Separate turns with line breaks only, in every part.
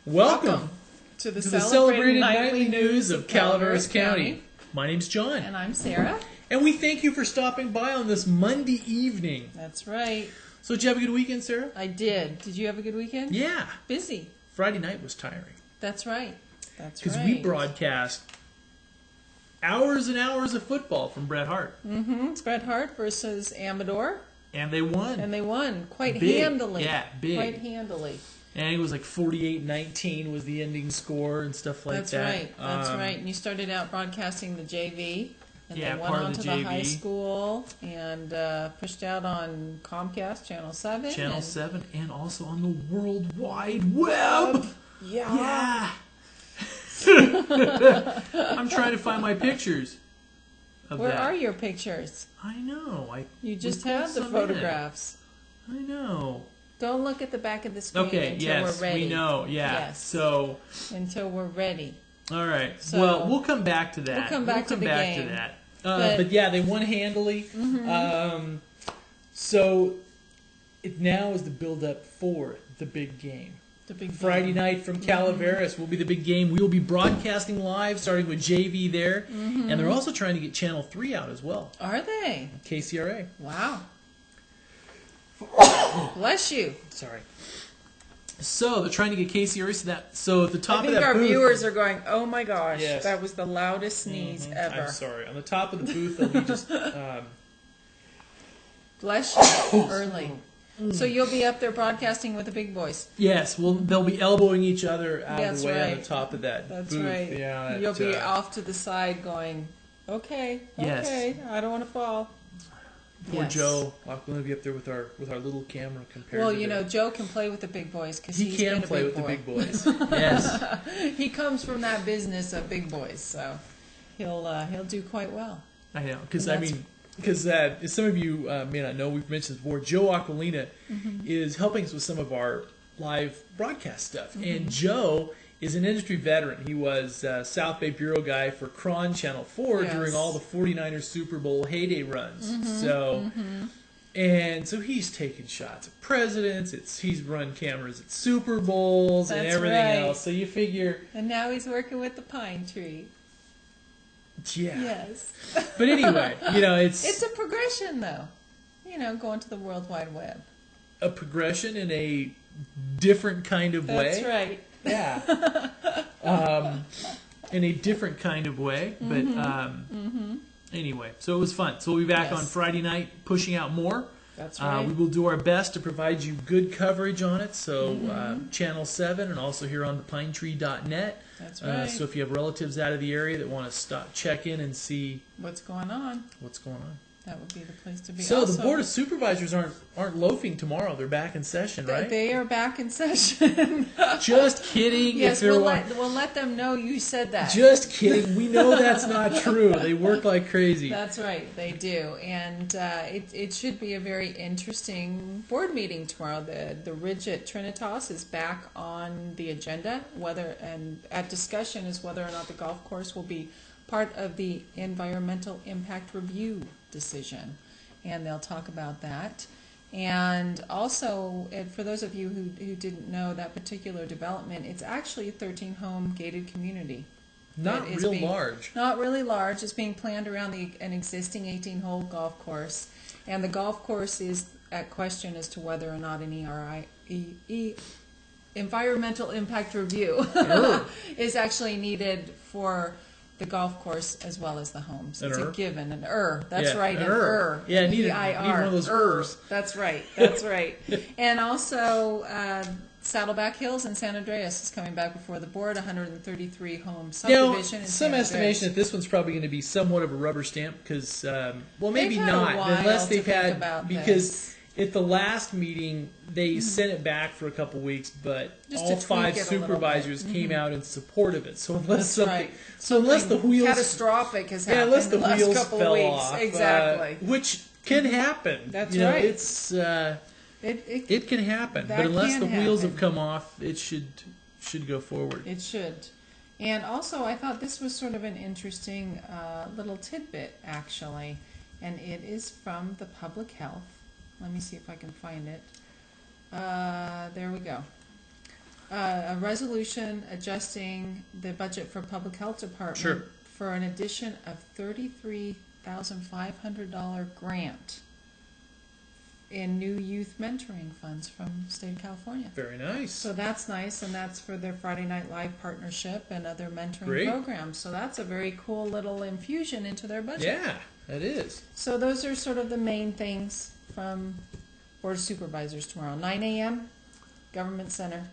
Welcome
to the
celebrated nightly news of Calaveras County. My name's John.
And I'm Sarah.
And we thank you for stopping by on this Monday evening.
That's right.
So did you have a good weekend, Sarah?
I did. Did you have a good weekend?
Yeah.
Busy.
Friday night was tiring.
That's right. That's right.
Because we broadcast hours and hours of football from Bret Hart.
Mm-hmm. It's Bret Hart versus Amador.
And they won.
And they won quite
big.
handily.
Yeah, big.
Quite handily.
And it was like 48-19 was the ending score and stuff like
That's
that.
Right. That's right. And you started out broadcasting the JV. And
yeah,
then went
part
on
of the
to
JV.
the high school and pushed out on Comcast, Channel 7.
Channel 7 and also on the World Wide Web.
Yeah.
I'm trying to find my pictures of
Where
that.
are your pictures?
I know.
You just have the photographs.
I know.
Don't look at the back of the screen until we're ready.
We know. Yeah.
Yes.
So
until we're ready.
All right.
So,
well, we'll come back to that.
We'll come back to
that. But yeah, they won handily.
Mm-hmm.
So it now is the build-up for the big game.
The big
Friday night from Calaveras will be the big game. We will be broadcasting live, starting with JV there, and they're also trying to get Channel 3 out as well.
Are they?
KCRA.
Wow. Bless you.
Sorry. So they're trying to get KCRA so at the top of that booth.
I think our viewers are going, oh my gosh,
yes.
That was the loudest sneeze ever.
I'm sorry. On the top of the booth, they'll be just...
Bless you early. So you'll be up there broadcasting with the big boys.
Yes, well, they'll be elbowing each other out of the way
right.
on the top of that
That's
booth.
right.
Yeah,
you'll be off to the side going, okay, I don't want to fall.
Poor Joe, I'm going to be up there with our little camera compared.
Well, you know, Joe can play with the big boys because
he can play with the big boys. Yes,
he comes from that business of big boys, so he'll do quite well.
I know, because as some of you may not know, we've mentioned this before, Joe Aquilina is helping us with some of our live broadcast stuff. And Joe is an industry veteran. He was South Bay Bureau guy for Cron Channel 4 during all the 49ers Super Bowl heyday runs. And so he's taken shots at presidents. He's run cameras at Super Bowls and everything else. So you figure...
And now he's working with the pine tree.
Yeah.
Yes.
But anyway, you know, it's
a progression, though. You know, going to the World Wide Web.
A progression in a different kind of way.
That's right.
Yeah. In a different kind of way. But anyway, so it was fun. So we'll be back on Friday night pushing out more.
That's right.
We will do our best to provide you good coverage on it. So Channel 7 and also here on thepinetree.net.
That's right.
So if you have relatives out of the area that want to check in and see
what's going on,
that
would be the place to be.
So also, the Board of Supervisors aren't loafing tomorrow. They're back in session, right?
They are back in session.
Just kidding.
Yes, we'll let them know you said that.
Just kidding. We know that's not true. They work like crazy.
That's right. They do. And it should be a very interesting board meeting tomorrow. The Ridge at Trinitas is back on the agenda. At discussion is whether or not the golf course will be part of the environmental impact review decision, and they'll talk about that. And also, for those of you who didn't know, that particular development, it's actually a 13-home gated community.
Not large.
Not really large. It's being planned around an existing 18-hole golf course, and the golf course is at question as to whether or not an environmental impact review is actually needed for the golf course as well as the homes. It's a given. That's right. An
Yeah, need one of those ers.
That's right. That's right. And also, Saddleback Hills in San Andreas is coming back before the board. 133 home subdivision.
Some estimation that this one's probably going to be somewhat of a rubber stamp because, maybe not, unless they've had because. At the last meeting, they sent it back for a couple weeks, but all 5 supervisors came out in support of it. So unless unless the wheels
catastrophic has happened,
unless the
in the last
wheels
couple
fell
of weeks,
off,
exactly,
which can happen.
That's right.
It's it can happen, but unless the wheels have come off, it should go forward.
It should. And also, I thought this was sort of an interesting little tidbit, actually, and it is from the public health. Let me see if I can find it. There we go. a resolution adjusting the budget for public health department
Sure.
for an addition of $33,500 grant in new youth mentoring funds from the state of California.
Very nice.
So that's nice, and that's for their Friday Night Live partnership and other mentoring
Great.
programs. So that's a very cool little infusion into their budget.
Yeah, that is.
So those are sort of the main things from Board of Supervisors tomorrow. 9 a.m., Government Center.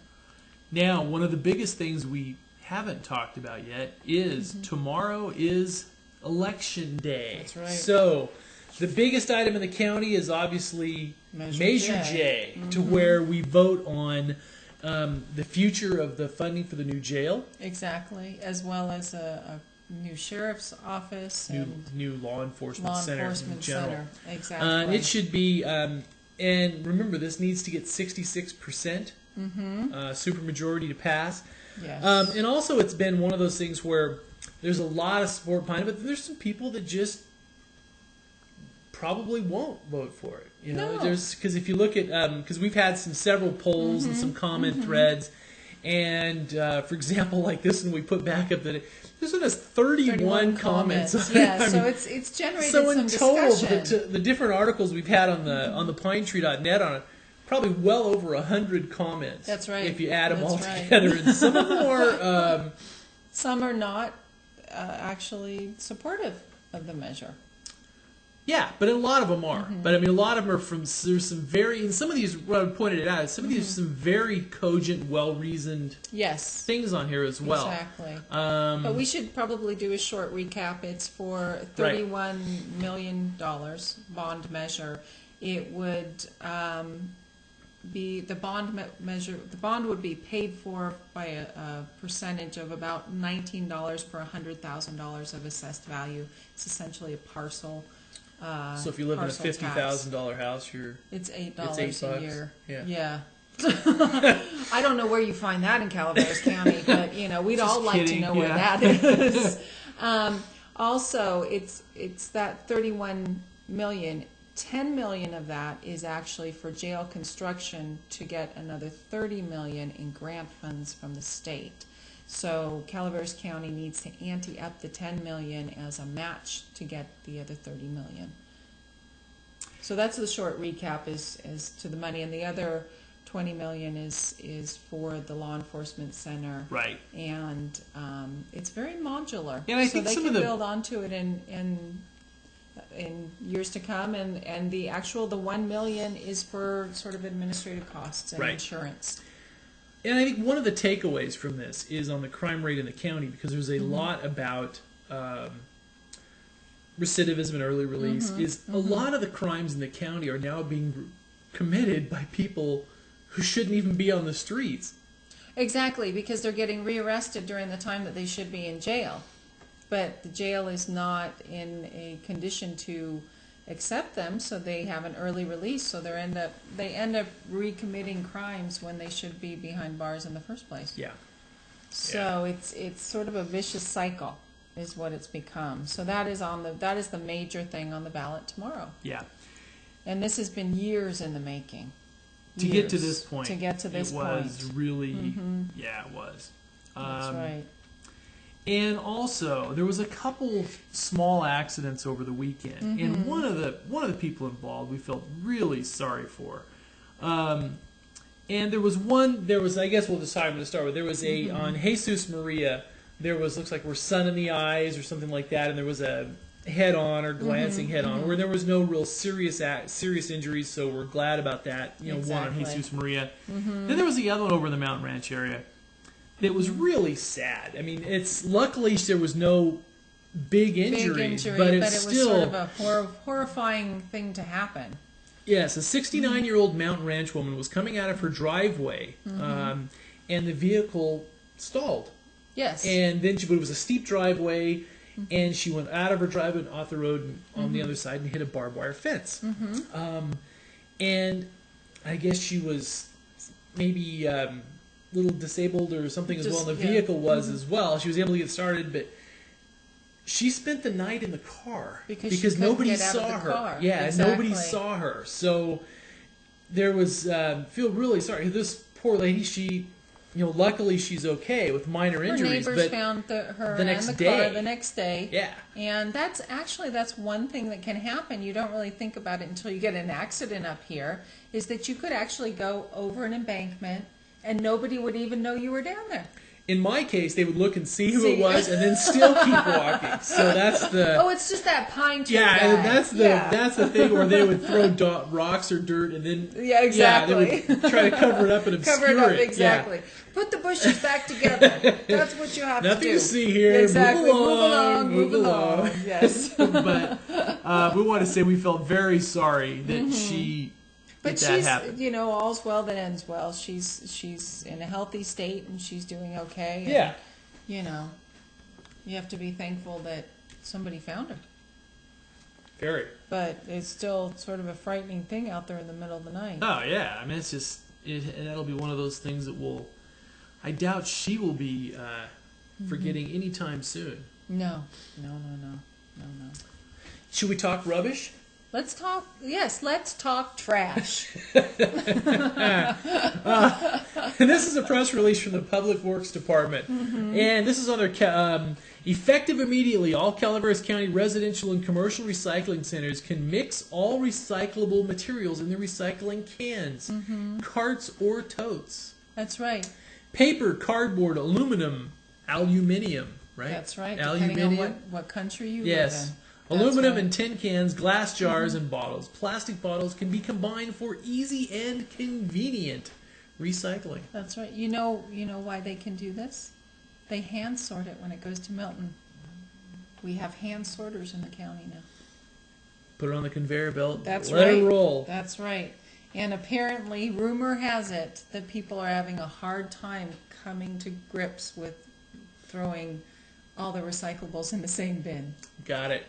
Now, one of the biggest things we haven't talked about yet is tomorrow is Election Day.
That's right.
So, the biggest item in the county is obviously Measure J, to where we vote on the future of the funding for the new jail.
Exactly, as well as a new sheriff's office and
New law enforcement center in general.
center. Exactly.
And it should be, and remember, this needs to get 66% supermajority to pass.
Yes.
And also, it's been one of those things where there's a lot of support behind it, but there's some people that just probably won't vote for it. You know,
No.
because if you look at, because we've had several polls and some comment threads, and for example, like this one we put back up that this one has 31 comments.
Yeah,
I
so
mean,
it's generated
so
some
in total,
discussion.
the different articles we've had on the pinetree.net on it, probably well over 100 comments.
That's right.
If you add them
That's
all
right.
together, and some of them are.
Some are not actually supportive of the measure.
Yeah, but a lot of them are. But I mean, a lot of them are from, there's some very, and some of these, what I pointed it out, some of these are some very cogent, well-reasoned
Yes.
things on here as well.
Exactly. But we should probably do a short recap. It's for $31 million bond measure. It would be the bond measure. The bond would be paid for by a percentage of about $19 per $100,000 of assessed value. It's essentially a parcel.
So if you live in a
parcel tax.
$50,000 house,
It's $8
it's $8
a year.
Yeah.
I don't know where you find that in Calaveras County, but you know we'd all like to know where
yeah.
that is. Also, it's that 31 million. 10 million of that is actually for jail construction to get another 30 million in grant funds from the state. So Calaveras County needs to ante up the 10 million as a match to get the other 30 million. So that's the short recap is to the money, and the other 20 million is for the law enforcement center.
Right.
And it's very modular.
And I think
so they
some
can
of the
build onto it in years to come, and the 1 million is for sort of administrative costs and insurance.
And I think one of the takeaways from this is on the crime rate in the county, because there's a lot about recidivism and early release, is a lot of the crimes in the county are now being committed by people who shouldn't even be on the streets.
Exactly, because they're getting rearrested during the time that they should be in jail. But the jail is not in a condition to accept them, so they have an early release. So they end up recommitting crimes when they should be behind bars in the first place.
Yeah.
So it's sort of a vicious cycle, is what it's become. So that is the major thing on the ballot tomorrow.
Yeah.
And this has been years in the making.
To get to this point.
To get to this point.
It was really, yeah, it was.
That's right.
And also, there was a couple I accidents over the weekend, and one of the people involved we felt really sorry for. And there was I guess we'll decide when to start with. There was on Jesus Maria, looks like we're sun in the eyes or something like that, and there was a head-on or glancing head-on, where there was no real serious injuries, so we're glad about that. One on Jesus Maria. Then there was the other one over in the Mountain Ranch area. It was really sad. I mean, luckily there was no big injury, but it was still
sort of a horrifying thing to happen.
Yes, a 69-year-old Mountain Ranch woman was coming out of her driveway, and the vehicle stalled.
Yes.
And then but it was a steep driveway, and she went out of her driveway and off the road and on the other side and hit a barbed wire fence. And I guess she was maybe little disabled or something as well, and the vehicle was as well. She was able to get started, but she spent the night in the car because nobody saw her.
Car.
Yeah,
exactly.
Nobody saw her. So there was feel really sorry. This poor lady, she luckily she's okay with minor injuries.
Her neighbors
but
found her
the next
and the
day.
car the next day.
Yeah.
And that's one thing that can happen. You don't really think about it until you get an accident up here, is that you could actually go over an embankment and nobody would even know you were down there.
In my case, they would look and see who it was, and then still keep walking. So that's the.
Oh, it's just that pine tree.
Yeah,
guy.
and that's the thing where they would throw rocks or dirt, and then
Yeah, exactly.
they would try to cover it up and obscure
Cover it up,
it.
exactly.
Yeah.
Put the bushes back together. That's what you have to do.
Nothing to see here.
Exactly.
Move along.
Yes.
But we want to say we felt very sorry that she.
But
that
she's,
happened.
All's well that ends well. She's in a healthy state and she's doing okay. And,
Yeah.
You have to be thankful that somebody found her.
Very.
But it's still sort of a frightening thing out there in the middle of the night.
Oh yeah, I mean it's just that'll be one of those things that I doubt she will be forgetting anytime soon.
No.
Should we talk rubbish?
Let's talk trash.
And this is a press release from the Public Works Department. And this is on their effective immediately, all Calaveras County residential and commercial recycling centers can mix all recyclable materials in their recycling cans, carts, or totes.
That's right.
Paper, cardboard, aluminium, right?
That's right.
Aluminium.
Depending on what country you live in.
Aluminum
right.
and tin cans, glass jars, and bottles. Plastic bottles can be combined for easy and convenient recycling.
That's right. You know why they can do this? They hand sort it when it goes to Milton. We have hand sorters in the county now.
Put it on the conveyor belt.
That's
let
right.
it roll.
That's right. And apparently, rumor has it that people are having a hard time coming to grips with throwing all the recyclables in the same bin.
Got it.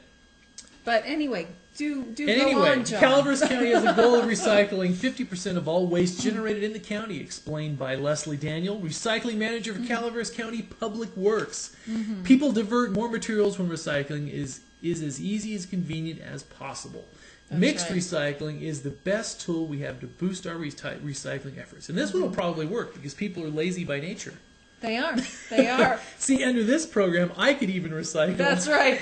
But anyway, go
Anyway,
on, John.
Calaveras County has a goal of recycling 50% of all waste generated in the county, explained by Leslie Daniel, recycling manager for Calaveras County Public Works. People divert more materials when recycling is as easy as convenient as possible.
That's
Mixed
right.
recycling is the best tool we have to boost our recycling efforts. And this one will probably work because people are lazy by nature.
They are. They are.
See, under this program, I could even recycle.
That's right.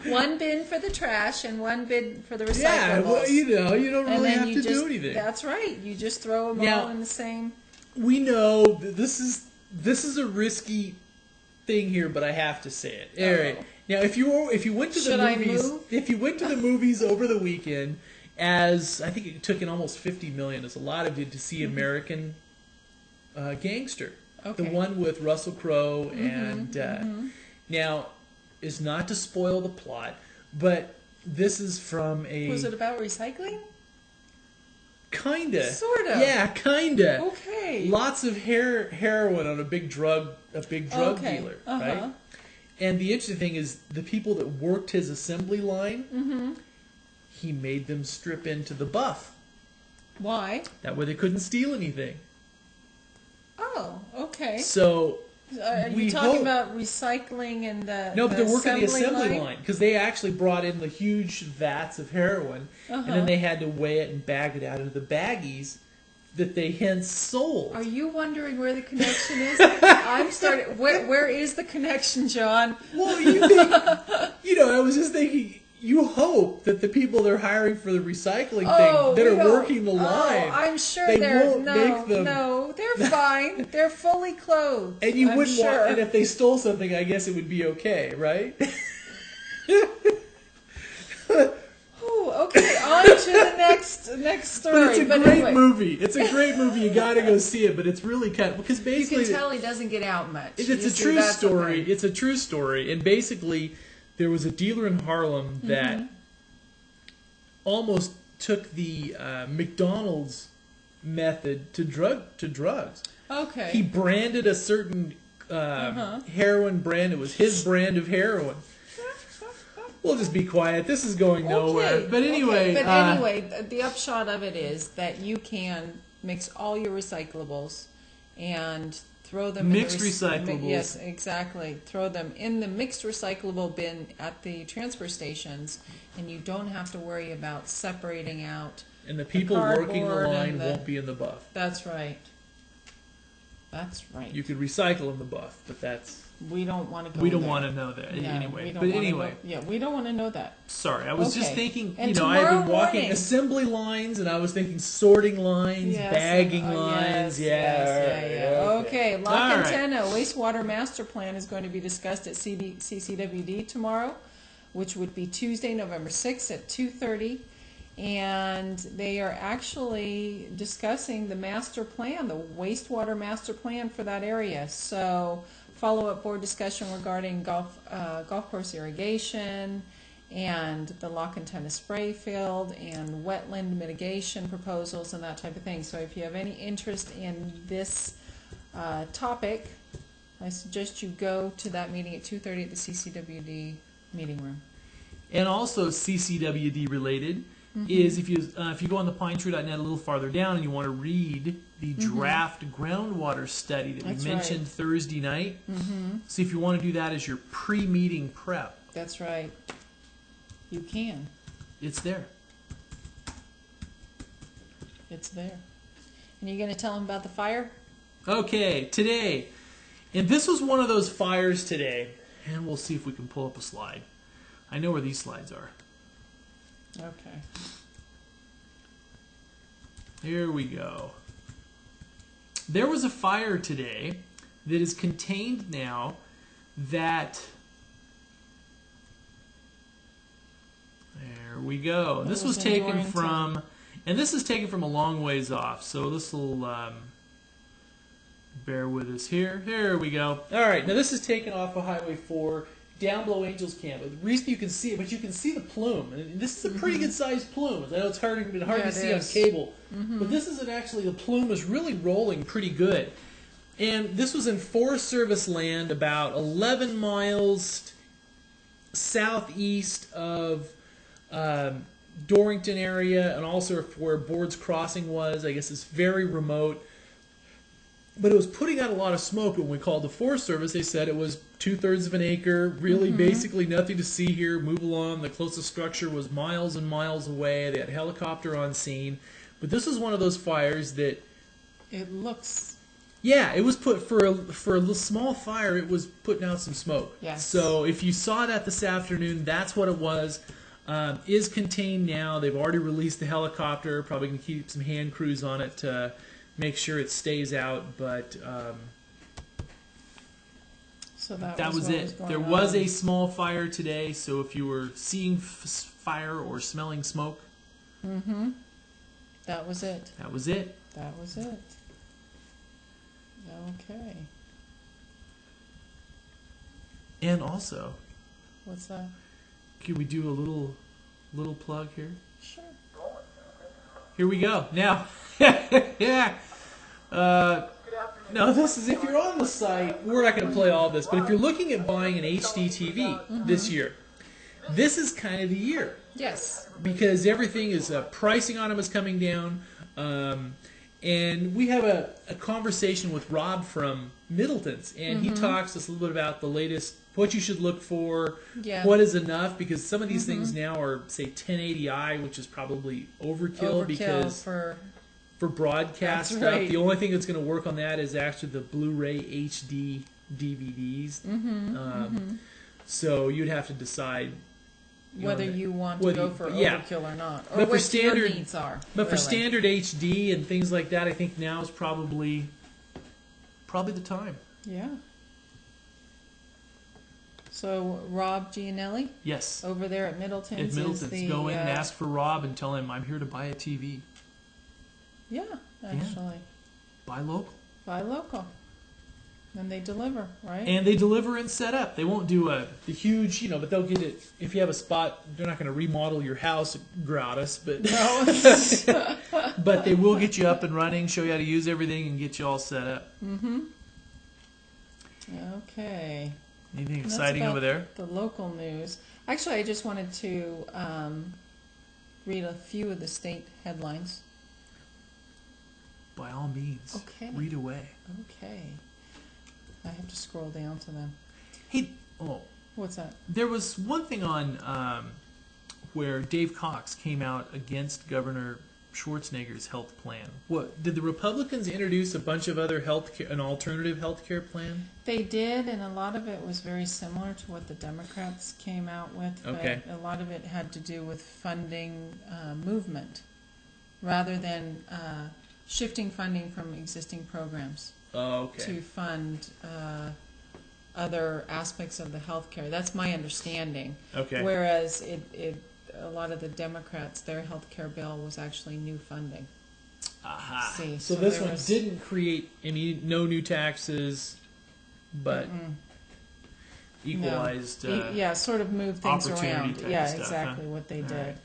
One bin for the trash and one bin for the recyclables.
Yeah, well, you don't really have to do anything.
That's right. You just throw them all in the same.
We know that this is a risky thing here, but I have to say it. All right. Now, if you went to the movies over the weekend, as I think it took in almost 50 million, as a lot of did, to see American Gangster, the one with Russell Crowe, and now is not to spoil the plot, but this is from a.
Was it about recycling?
Kinda.
Sorta.
Yeah, kinda.
Okay.
Lots of heroin on a big drug dealer, right? And the interesting thing is the people that worked his assembly line, he made them strip into the buff.
Why?
That way they couldn't steal anything.
Oh, okay.
So
are you talking about recycling and the
No, but they're working the assembly
line?
line because they actually brought in the huge vats of heroin, and then they had to weigh it and bag it out into the baggies that they hence sold.
Are you wondering where the connection is? I'm starting. Where is the connection, John?
Well, you think, I was just thinking. You hope that the people they're hiring for the recycling thing that are working the line,
I'm sure
they
they're
won't make them.
No, they're fine. They're fully clothed.
And you wouldn't
sure.
want. And if they stole something, I guess it would be okay, right?
Oh, okay. On to the next story.
But it's a great movie. It's a great movie. You got to go see it. But it's really because basically
you can tell he doesn't get out much.
It's a true story. It's a true story, and basically. There was a dealer in Harlem that almost took the McDonald's method to drugs.
Okay.
He branded a certain heroin brand. It was his brand of heroin. We'll just be quiet. This is going nowhere.
Okay.
But anyway.
But anyway, the upshot of it is that you can mix all your recyclables and throw them
mixed
in the
recyclables.
Yes, exactly. Throw them in the mixed recyclable bin at the transfer stations, and you don't have to worry about separating out.
And the people working the line won't be in the buff.
That's right. That's right.
You could recycle in the buff, but that's...
We don't want to go
We don't
there.
want to know that anyway.
We don't
But
wanna
anyway.
know, yeah, we don't want to know that.
Sorry, I was just
Okay.
thinking,
And
I had been
tomorrow
walking
morning-
assembly lines, and I was thinking sorting lines,
Yes,
bagging
oh,
lines.
yeah. Okay, Lock
All right.
Antenna wastewater master plan is going to be discussed at CCWD tomorrow, which would be Tuesday, November 6th at 2:30. And they are actually discussing the master plan, the wastewater master plan for that area. So follow-up board discussion regarding golf course irrigation and the Lock Antenna spray field and wetland mitigation proposals and that type of thing. So if you have any interest in this topic, I suggest you go to that meeting at 2:30 at the CCWD meeting room.
And also CCWD related is if you go on the pinetree.net a little farther down and you want to read the draft groundwater study that
That's
we mentioned
right.
Thursday night. So if you want to do that as your pre-meeting prep,
That's right. You can.
it's there.
It's there. And you going to tell them about the fire?
Okay, today, and this was one of those fires today, and we'll see if we can pull up a slide. I know where these slides are.
Okay.
Here we go. There was a fire today that is contained now that... There we go. This was
in
taken
Warrington.
from... And this is taken from a long ways off, so this will... bear with us here. Here we go. All right, now this is taken off of Highway 4, down below Angels Camp. The reason you can see it, but you can see the plume. And this is a pretty good sized plume. I know it's hard
Yeah,
to
it
see on
is.
cable, but this isn't actually, the plume is really rolling pretty good. And this was in Forest Service land about 11 miles southeast of Dorrington area, and also where Boards Crossing was. I guess it's very remote. But it was putting out a lot of smoke. When we called the Forest Service, they said it was 2/3 of an acre, really basically nothing to see here, move along. The closest structure was miles and miles away. They had a helicopter on scene. But this is one of those fires that...
It looks...
Yeah, it was put for a little small fire. It was putting out some smoke.
Yes.
So if you saw that this afternoon, that's what it was. Is contained now. They've already released the helicopter. Probably going to keep some hand crews on it to make sure it stays out. But
So that
was
what
it.
going
There
on.
was a small fire today. So if you were seeing fire or smelling smoke,
That was it.
that was it.
That was it. Okay.
And also,
What's that?
could we do a little plug here?
Sure.
Here we go. Now, yeah. No, this is, if you're on the site, we're not going to play all this, but if you're looking at buying an HD TV this year, this is kind of the year.
Yes.
Because everything is, pricing on them is coming down. And we have a conversation with Rob from Middleton's, and he talks to us a little bit about the latest, what you should look for,
Yeah.
what is enough, because some of these things now are, say, 1080i, which is probably overkill because
for
broadcast
That's
stuff.
right.
The only thing that's going to work on that is actually the Blu-ray HD DVDs. So you'd have to decide
whether you want to
whether
go
you-
for
yeah.
overkill or not, or
But for
what
standard-
your needs are.
But for
really.
standard HD and things like that, I think now is probably the time.
Yeah. So Rob Gianelli
Yes.
over there at Middleton's.
At Middleton's,
is the,
go in and ask for Rob and tell him I'm here to buy a TV.
Yeah, actually,
Buy local.
buy local, and they deliver, right?
And they deliver and set up. They won't do the huge, but they'll get it. If you have a spot, they're not going to remodel your house gratis, but
No.
but they will get you up and running, show you how to use everything, and get you all set up.
Okay.
Anything
That's
exciting
about
over there?
The local news. Actually, I just wanted to read a few of the state headlines.
By all means,
Okay.
read away.
Okay. I have to scroll down to them.
Hey,
What's that?
there was one thing on where Dave Cox came out against Governor Schwarzenegger's health plan. What did the Republicans introduce a bunch of other an alternative health care plan?
They did, and a lot of it was very similar to what the Democrats came out with.
Okay.
But a lot of it had to do with funding movement rather than shifting funding from existing programs to fund other aspects of the health care. That's my understanding.
Okay.
Whereas a lot of the Democrats, their health care bill was actually new funding.
Aha.
See,
so this one didn't create no new taxes, but equalized.
Yeah, sort of moved things around.
type
Yeah,
stuff,
exactly what they
All
did.
right.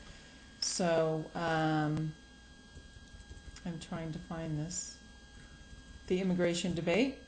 So I'm trying to find this. The immigration debate.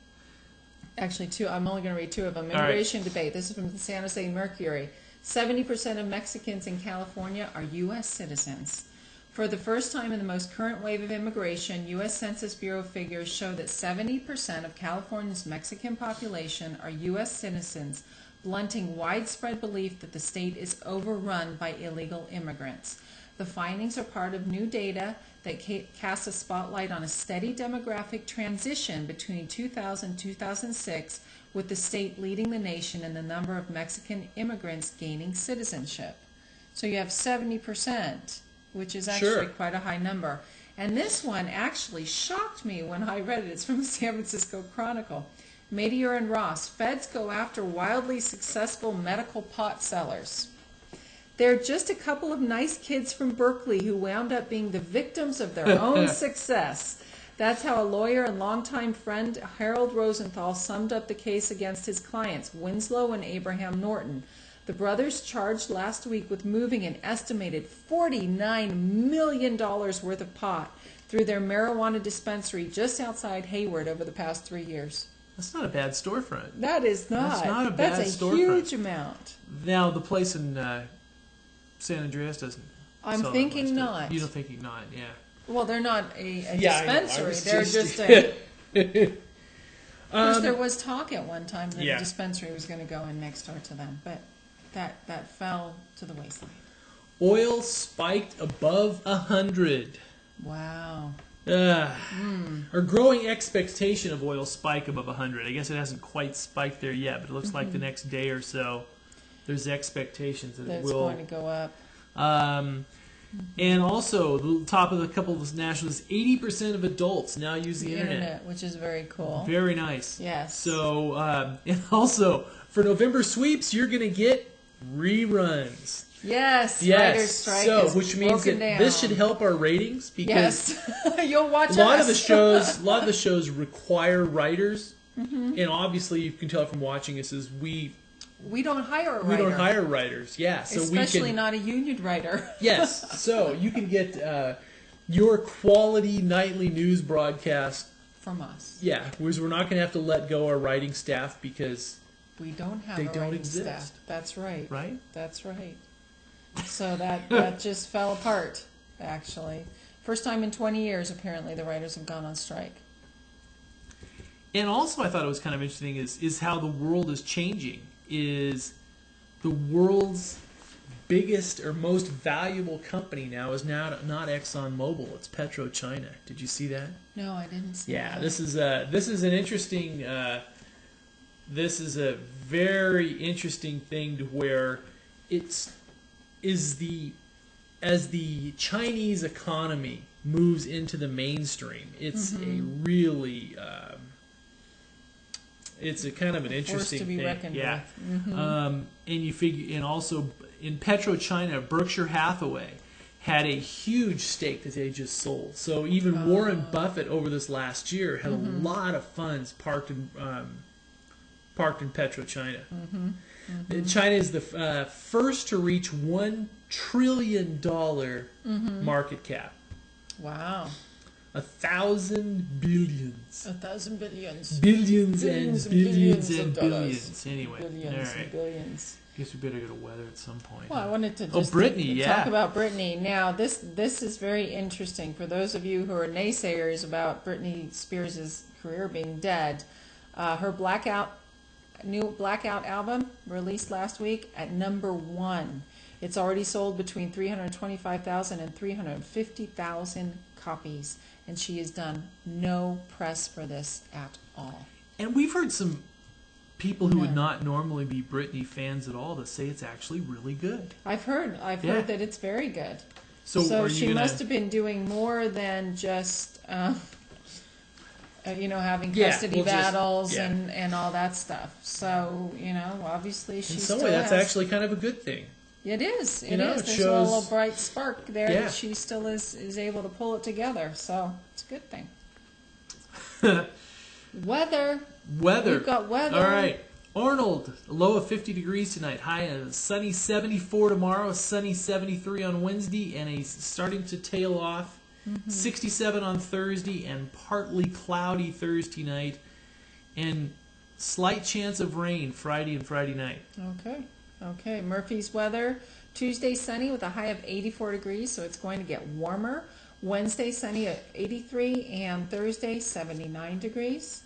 Actually, I'm only going to read two of them. Immigration debate. This is from the San Jose Mercury. 70% of Mexicans in California are U.S. citizens. For the first time in the most current wave of immigration, U.S. Census Bureau figures show that 70% of California's Mexican population are U.S. citizens, blunting widespread belief that the state is overrun by illegal immigrants. The findings are part of new data that casts a spotlight on a steady demographic transition between 2000 and 2006, with the state leading the nation in the number of Mexican immigrants gaining citizenship. So you have 70%, which is actually quite a high number. And this one actually shocked me when I read it. It's from the San Francisco Chronicle. Meteor and Ross, feds go after wildly successful medical pot sellers. They're just a couple of nice kids from Berkeley who wound up being the victims of their own success. That's how a lawyer and longtime friend Harold Rosenthal summed up the case against his clients, Winslow and Abraham Norton. The brothers charged last week with moving an estimated $49 million worth of pot through their marijuana dispensary just outside Hayward over the past 3 years.
That's not a bad storefront.
That is not.
That's not a bad
That's a
storefront.
huge amount.
Now, the place in San Andreas doesn't.
I'm thinking not.
You don't think not, yeah.
Well, they're not a
Yeah,
dispensary. They're just a. Of course, there was talk at one time that a dispensary was going to go in next door to them, but that fell to the wayside.
Oil spiked above 100.
Wow.
Our growing expectation of oil spike above 100. I guess it hasn't quite spiked there yet, but it looks like the next day or so, there's expectations that it will.
It's going to go up.
And also, the top of a couple of nationals, 80% of adults now use the internet.
Which is very cool.
Very nice.
Yes.
So, and also, for November sweeps, you're going to get reruns.
Yes. Writer's strike is
which means that
down.
this should help our ratings because
you'll watch
a lot of the shows require writers, and obviously you can tell from watching us is we don't hire a writer. We don't hire writers. Yeah, so
especially not a union writer.
Yes, so you can get your quality nightly news broadcast
from us.
Yeah, whereas we're not going to have to let go our writing staff because
we don't have
they
a
don't
writing
exist.
Staff. That's right.
Right?
That's right. So that just fell apart, actually. First time in 20 years, apparently, the writers have gone on strike.
And also, I thought it was kind of interesting is how the world is changing. Is the world's biggest or most valuable company now is now not ExxonMobil, it's PetroChina. Did you see that?
No, I didn't see that.
Yeah, this is an interesting. This is a very interesting thing to where as the Chinese economy moves into the mainstream, it's a really it's a kind of an interesting
force to be
thing.
Reckoned
yeah.
with.
And you figure, and also in PetroChina, Berkshire Hathaway had a huge stake that they just sold. So even Warren Buffett over this last year had a lot of funds parked in PetroChina. China is the first to reach $1 trillion market cap.
Wow.
1,000 billions.
1,000 billions.
Billions and billions and billions. Anyway,
billions
all right.
And billions.
Guess we better go to weather at some point.
Well, I wanted to just talk about Britney. Now, this is very interesting for those of you who are naysayers about Britney Spears' career being dead. Her new Blackout album released last week at #1, It's already sold between 325,000 and 350,000 copies, and she has done no press for this at all.
And we've heard some people who would
None.
not normally be Britney fans at all to say it's actually really good.
I've heard that it's very good.
So are you
she
gonna...
must have been doing more than just having
Yeah,
custody
we'll just-
battles
yeah.
and all that stuff. So obviously she
In some
still
way, that's
has,
actually kind of a good thing.
it is. It
know,
is.
it
There's
shows-
a little bright spark there
Yeah.
that she still is able to pull it together. So it's a good thing. Weather. We've got weather.
All right. Arnold, a low of 50 degrees tonight. High of sunny 74 tomorrow, sunny 73 on Wednesday, and starting to tail off. 67 on Thursday, and partly cloudy Thursday night, and slight chance of rain Friday and Friday night.
Okay. Murphy's weather. Tuesday sunny with a high of 84 degrees, so it's going to get warmer. Wednesday sunny at 83, and Thursday 79 degrees.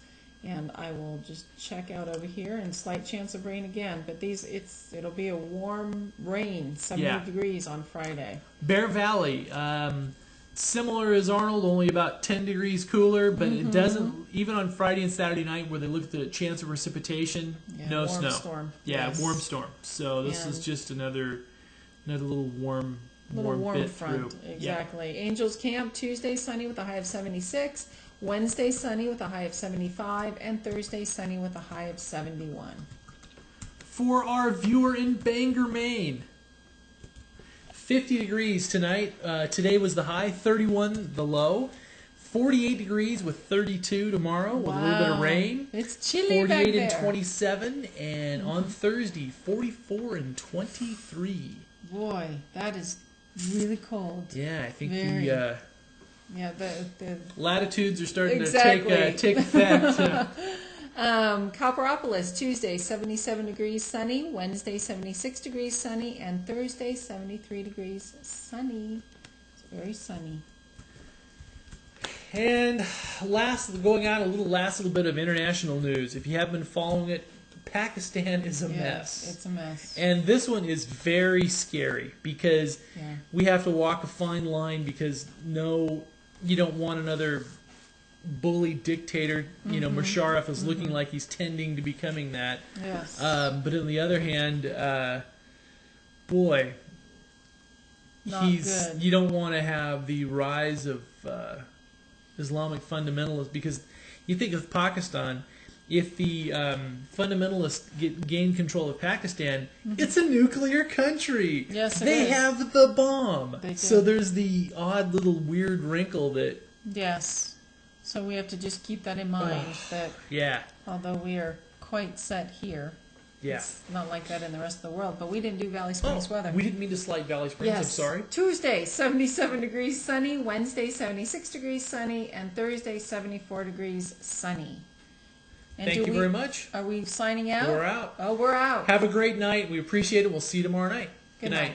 And I will just check out over here, and slight chance of rain again. But it'll be a warm rain, 70 degrees on Friday.
Bear Valley, similar as Arnold, only about 10 degrees cooler, but it doesn't, even on Friday and Saturday night where they looked at chance of precipitation, no
warm
snow.
Storm.
Yeah,
Yes.
warm storm. So this is just another little warm bit
front.
through.
Exactly. Angels Camp, Tuesday sunny with a high of 76, Wednesday sunny with a high of 75, and Thursday sunny with a high of 71.
For our viewer in Bangor, Maine, 50 degrees tonight. Today was the high, 31 the low. 48 degrees with 32 tomorrow with a little bit of rain.
It's chilly back
48
there.
and 27, and on Thursday, 44 and 23.
Boy, that is really cold.
Yeah, I think
Very.
the
Yeah, the
latitudes are starting
Exactly.
to take effect.
Copperopolis, Tuesday 77 degrees sunny, Wednesday 76 degrees sunny, and Thursday 73 degrees sunny. It's very sunny.
And last little bit of international news. If you haven't been following it, Pakistan is a mess.
It's a mess.
And this one is very scary because
Yeah.
we have to walk a fine line because you don't want another bully dictator. Musharraf is looking like he's tending to becoming that.
Yes.
But on the other hand, boy,
Not good.
you don't want to have the rise of Islamic fundamentalists, because you think of Pakistan, if the fundamentalists gain control of Pakistan, it's a nuclear country.
Yes, it
they
is.
have the bomb.
They do.
So there's the odd little weird wrinkle that,
Yes. So we have to just keep that in mind, that
yeah,
although we are quite set here, it's not like that in the rest of the world. But we didn't do Valley Springs weather.
We didn't mean to slight Valley Springs. I'm sorry.
Tuesday, 77 degrees sunny. Wednesday, 76 degrees sunny. And Thursday, 74 degrees sunny. And
Thank you very much.
Are we signing out?
We're out.
Oh, we're out.
Have a great night. We appreciate it. We'll see you tomorrow night.
Good night.